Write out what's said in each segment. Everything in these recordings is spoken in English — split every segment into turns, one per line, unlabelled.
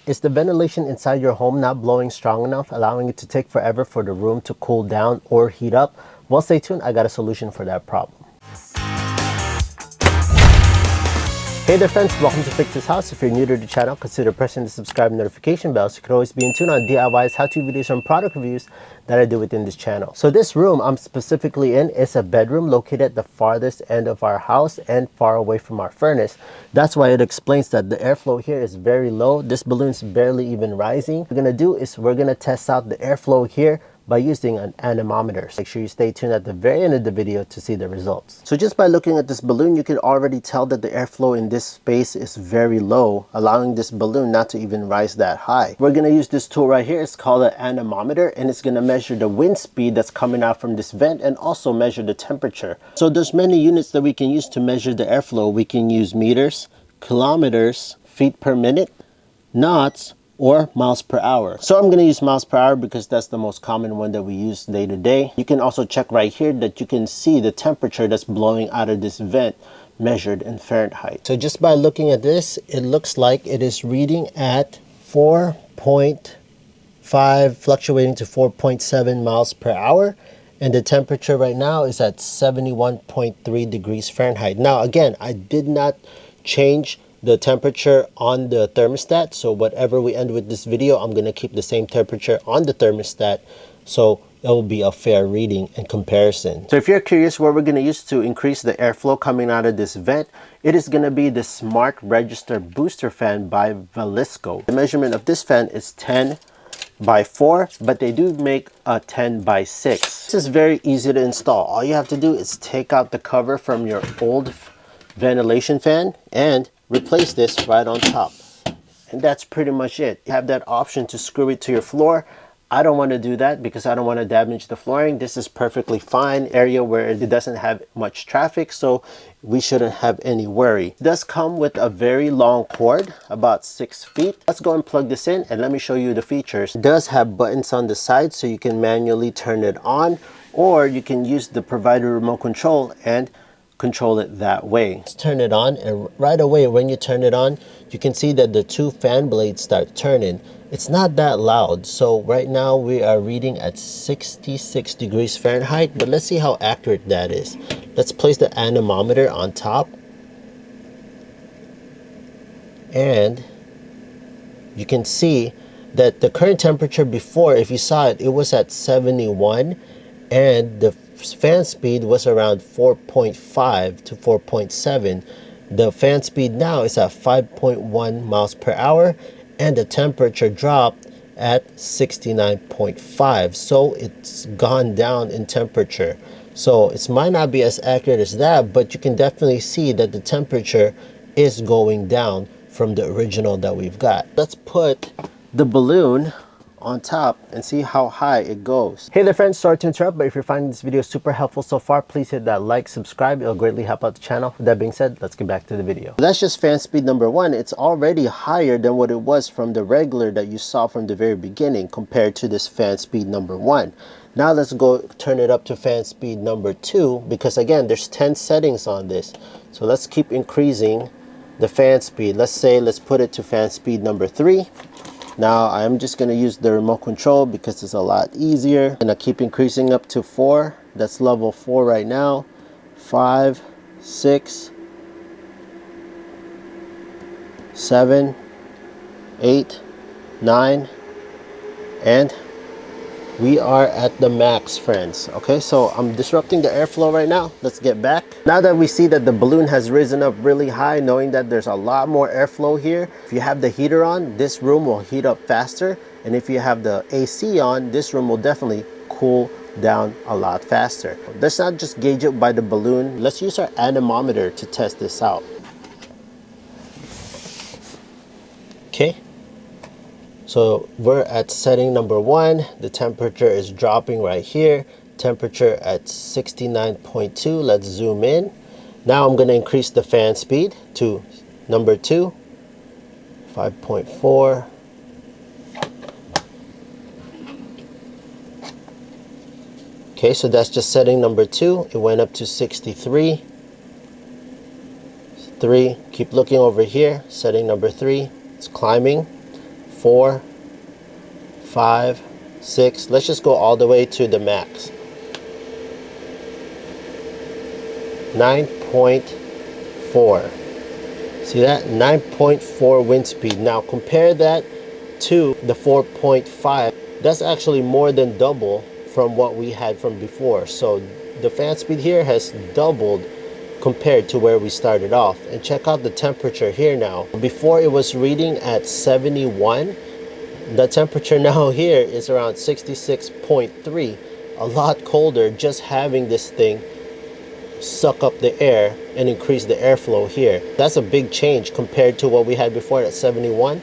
Is the ventilation inside your home not blowing strong enough, allowing it to take forever for the room to cool down or heat up? Well, stay tuned. I got a solution for that problem. Hey there friends, welcome to Fix This House. If you're new to the channel, consider pressing the subscribe notification bell so you can always be in tune on DIYs, how-to videos, and product reviews that I do within this channel. So this room I'm specifically in is a bedroom located at the farthest end of our house and far away from our furnace. That's why it explains that the airflow here is very low. This balloon's barely even rising. What we're gonna do is we're gonna test out the airflow here by using an anemometer. Make sure you stay tuned at the very end of the video to see the results. So just by looking at this balloon, you can already tell that the airflow in this space is very low, allowing this balloon not to even rise that high. We're gonna use this tool right here. It's called an anemometer, and it's gonna measure the wind speed that's coming out from this vent and also measure the temperature. So there's many units that we can use to measure the airflow. We can use meters, kilometers, feet per minute, knots, or miles per hour. So I'm going to use miles per hour because that's the most common one that we use day to day. You can also check right here that you can see the temperature that's blowing out of this vent measured in Fahrenheit. So just by looking at this, it looks like it is reading at 4.5 fluctuating to 4.7 miles per hour. And the temperature right now is at 71.3 degrees Fahrenheit. Now again, I did not change the temperature on the thermostat, so whatever we end with this video, I'm going to keep the same temperature on the thermostat so it will be a fair reading and comparison. So if you're curious what we're going to use to increase the airflow coming out of this vent, it is going to be the Smart Register Booster Fan by Velisco. The measurement of this fan is 10 by 4, but they do make a 10 by 6. This is very easy to install. All you have to do is take out the cover from your old ventilation fan and replace this right on top, and that's pretty much it. You have that option to screw it to your floor. I don't want to do that because I don't want to damage the flooring. This is perfectly fine area where it doesn't have much traffic, so we shouldn't have any worry. It does come with a very long cord, about 6 feet. Let's go and plug this in and let me show you the features. It does have buttons on the side so you can manually turn it on, or you can use the provided remote control and control it that way. Let's turn it on, and right away when you turn it on, you can see that the two fan blades start turning. It's not that loud. So right now we are reading at 66 degrees Fahrenheit, but let's see how accurate that is. Let's place the anemometer on top, and you can see that the current temperature before, if you saw it, it was at 71, and the fan speed was around 4.5 to 4.7. The fan speed now is at 5.1 miles per hour, and the temperature dropped at 69.5. So it's gone down in temperature. So it might not be as accurate as that, but you can definitely see that the temperature is going down from the original that we've got. Let's put the balloon on top and see how high it goes. Hey there friends, sorry to interrupt, but if you're finding this video super helpful so far, please hit that like, subscribe. It'll greatly help out the channel. With that being said, let's get back to the video. That's just fan speed number 1. It's already higher than what it was from the regular that you saw from the very beginning compared to this fan speed number 1. Now let's go turn it up to fan speed number 2, because again, there's 10 settings on this. So let's keep increasing the fan speed. Let's put it to fan speed number 3. Now I'm just going to use the remote control because it's a lot easier, and I keep increasing up to 4. That's level 4 right now. 5, 6, 7, 8, 9, and we are at the max, friends. Okay, so I'm disrupting the airflow right now. Let's get back. Now that we see that the balloon has risen up really high, knowing that there's a lot more airflow here, if you have the heater on, this room will heat up faster, and if you have the AC on, this room will definitely cool down a lot faster. Let's not just gauge it by the balloon. Let's use our anemometer to test this out. Okay, so we're at setting number 1. The temperature is dropping right here. Temperature at 69.2. Let's zoom in. Now I'm going to increase the fan speed to number 2, 5.4. Okay, so that's just setting number 2. It went up to 63. 3. Keep looking over here. Setting number 3. It's climbing. 4, 5, 6. Let's just go all the way to the max. 9.4. See that? 9.4 wind speed. Now compare that to the 4.5. That's actually more than double from what we had from before. So the fan speed here has doubled compared to where we started off. And check out the temperature here now. Before it was reading at 71. The temperature now here is around 66.3. A lot colder just having this thing suck up the air and increase the airflow here. That's a big change compared to what we had before at 71.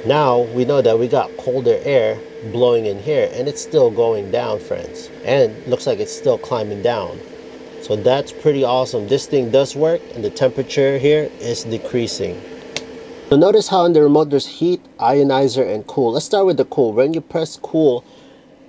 Now we know that we got colder air blowing in here, and it's still going down, friends, and looks like it's still climbing down. So that's pretty awesome. This thing does work, and the temperature here is decreasing. So notice how in the remote there's heat, ionizer, and cool. Let's start with the cool. When you press cool,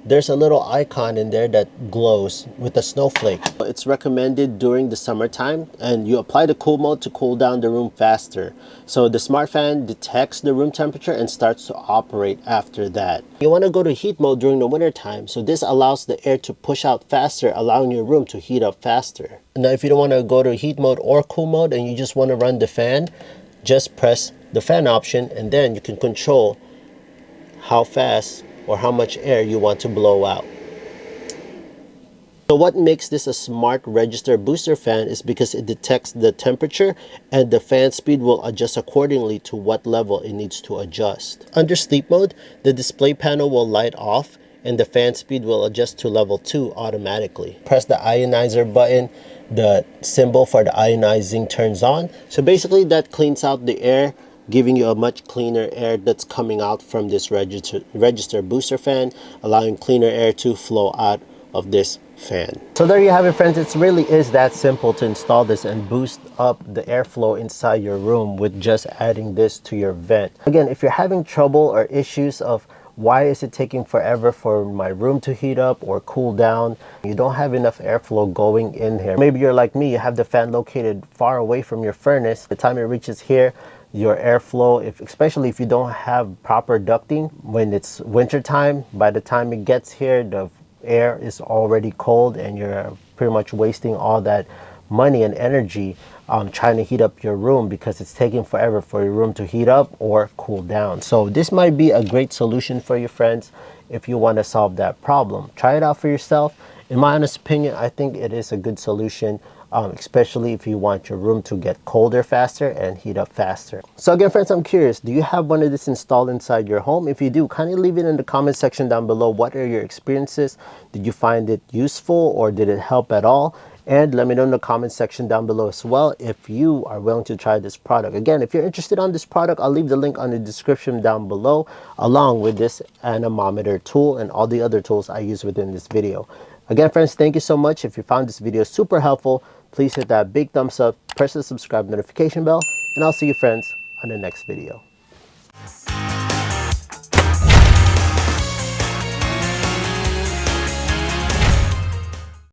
there's a little icon in there that glows with a snowflake. It's recommended during the summertime, and you apply the cool mode to cool down the room faster. So the smart fan detects the room temperature and starts to operate after that. You want to go to heat mode during the winter time, so this allows the air to push out faster, allowing your room to heat up faster. Now if you don't want to go to heat mode or cool mode and you just want to run the fan, just press the fan option, and then you can control how fast or how much air you want to blow out. So what makes this a smart register booster fan is because it detects the temperature, and the fan speed will adjust accordingly to what level it needs to adjust. Under sleep mode, the display panel will light off and the fan speed will adjust to level 2 automatically. Press the ionizer button, the symbol for the ionizing turns on. So basically that cleans out the air, giving you a much cleaner air that's coming out from this register booster fan, allowing cleaner air to flow out of this fan. So there you have it, friends. It really is that simple to install this and boost up the airflow inside your room with just adding this to your vent. Again, if you're having trouble or issues of why is it taking forever for my room to heat up or cool down, you don't have enough airflow going in here. Maybe you're like me, you have the fan located far away from your furnace. By the time it reaches here, your airflow, especially if you don't have proper ducting, when it's winter time, by the time it gets here, the air is already cold and you're pretty much wasting all that money and energy trying to heat up your room because it's taking forever for your room to heat up or cool down. So this might be a great solution for your friends if you want to solve that problem. Try it out for yourself. In my honest opinion, I think it is a good solution, especially if you want your room to get colder faster and heat up faster. So again, friends, I'm curious, do you have one of this installed inside your home? If you do, kindly leave it in the comment section down below. What are your experiences? Did you find it useful or did it help at all? And let me know in the comment section down below as well if you are willing to try this product. Again, if you're interested on this product, I'll leave the link on the description down below, along with this anemometer tool and all the other tools I use within this video. Again, friends, thank you so much. If you found this video super helpful, please hit that big thumbs up, press the subscribe notification bell, and I'll see you, friends, on the next video.